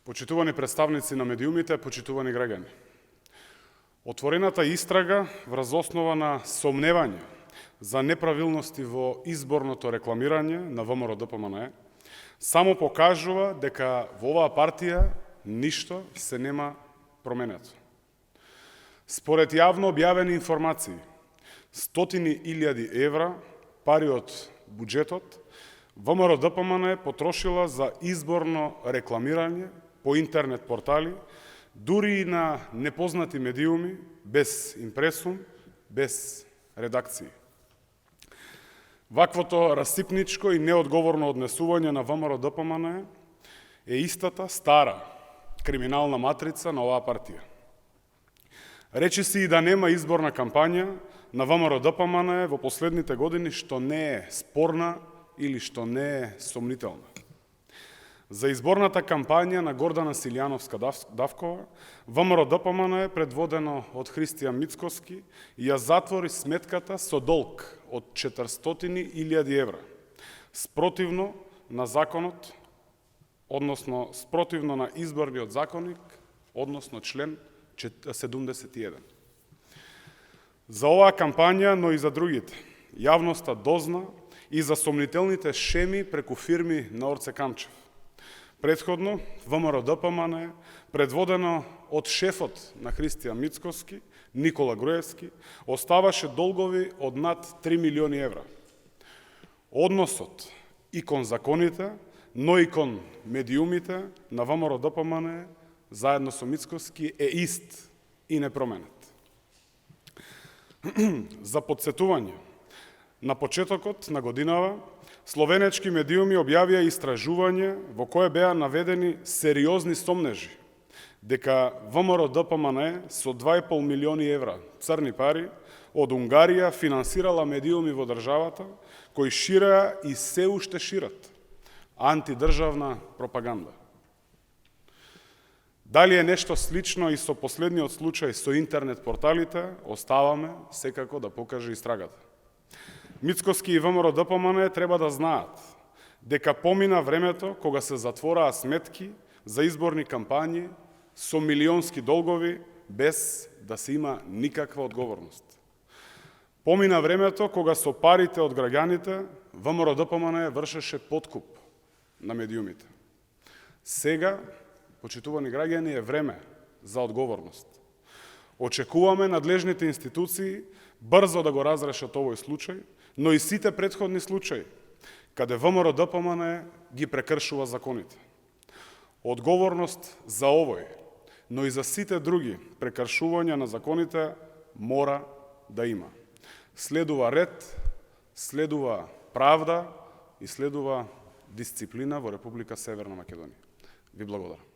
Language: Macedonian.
Почитувани представници на медиумите, почитувани граѓани. Отворената истрага врз основа на сомневање за неправилности во изборното рекламирање на ВМРО-ДПМНЕ само покажува дека во оваа партија ништо се нема променето. Според јавно објавени информации, стотини илјади евра пари од буџетот ВМРО-ДПМНЕ потрошила за изборно рекламирање по интернет портали, дури и на непознати медиуми, без импресум, без редакции. Ваквото расипничко и неодговорно однесување на ВМРО-ДПМНЕ е истата стара криминална матрица на оваа партија. Речи се и да нема изборна кампања на ВМРО-ДПМНЕ во последните години што не е спорна или што не е сомнителна. За изборната кампања на Гордана Силјановска-Давкова, ВМРО-ДПМНЕ, предводено од Христијан Мицкоски, ја затвори сметката со долг од 400.000 евра, спротивно на законот, односно спротивно на изборниот законник, односно член 71. За оваа кампања, но и за другите, јавноста дозна и за сомнителните шеми преку фирми на Орце Камчев. Предходно, ВМРО-ДПМНЕ, предводено од шефот на Христијан Мицкоски, Никола Груевски, оставаше долгови од над 3 милиони евра. Односот и кон законите, но и кон медиумите на ВМРО-ДПМНЕ, заедно со Мицкоски, е ист и непроменет. За подсетување, на почетокот на годинава, словенечки медиуми објавија истражување во кое беа наведени сериозни сомнежи дека ВМРО-ДПМНЕ со 2,5 милиони евра црни пари од Унгарија финансирала медиуми во државата кои ширеа и се уште шират антидржавна пропаганда. Дали е нешто слично и со последниот случај со интернет порталите, оставаме секако да покаже истрагата. Мицкоски и ВМРО-ДПМНЕ треба да знаат дека помина времето кога се затвораа сметки за изборни кампањи со милионски долгови без да се има никаква одговорност. Помина времето кога со парите од граѓаните ВМРО-ДПМНЕ вршеше подкуп на медиумите. Сега, почитувани граѓани, е време за одговорност. Очекуваме надлежните институции брзо да го разрешат овој случај, но и сите претходни случаи, каде ВМРО-ДПМНЕ ги прекршува законите. Одговорност за овој, но и за сите други прекршувања на законите мора да има. Следува ред, следува правда и следува дисциплина во Република Северна Македонија. Ви благодарам.